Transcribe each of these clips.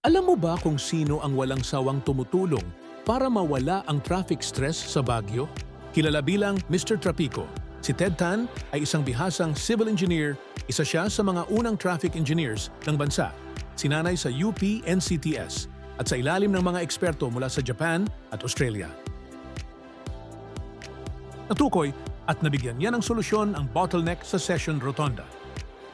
Alam mo ba kung sino ang walang sawang tumutulong para mawala ang traffic stress sa Baguio? Kilala bilang Mr. Trapico, si Ted Tan ay isang bihasang civil engineer, isa siya sa mga unang traffic engineers ng bansa, sinanay sa UP NCTS at sa ilalim ng mga eksperto mula sa Japan at Australia. Natukoy at nabigyan niya ng solusyon ang bottleneck sa Session Rotonda.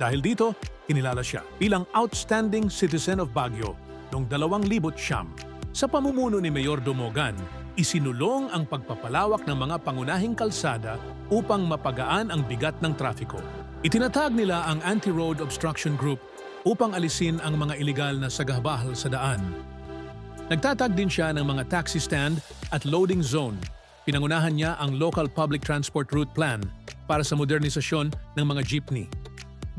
Dahil dito, kinilala siya bilang Outstanding Citizen of Baguio noong 2009. Sa pamumuno ni Mayor Dumogan, isinulong ang pagpapalawak ng mga pangunahing kalsada upang mapagaan ang bigat ng trafiko. Itinatag nila ang Anti-Road Obstruction Group upang alisin ang mga iligal na sagabahal sa daan. Nagtatag din siya ng mga taxi stand at loading zone. Pinangunahan niya ang Local Public Transport Route Plan para sa modernisasyon ng mga jeepney.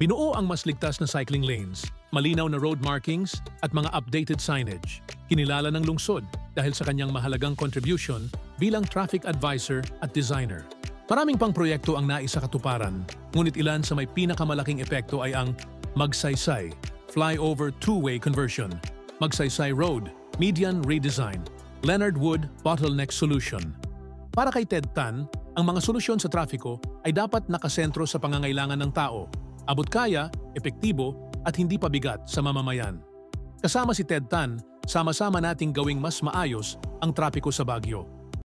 Binuo ang mas ligtas na cycling lanes, malinaw na road markings at mga updated signage. Kinilala ng lungsod dahil sa kanyang mahalagang contribution bilang traffic advisor at designer. Maraming pang proyekto ang naisakatuparan, ngunit ilan sa may pinakamalaking epekto ay ang Magsaysay, Flyover Two-Way Conversion, Magsaysay Road, Median Redesign, Leonard Wood Bottleneck Solution. Para kay Ted Tan, ang mga solusyon sa trafiko ay dapat nakasentro sa pangangailangan ng tao, abot kaya, epektibo at hindi pabigat sa mamamayan. Kasama si Ted Tan, sama-sama nating gawing mas maayos ang trapiko sa Baguio.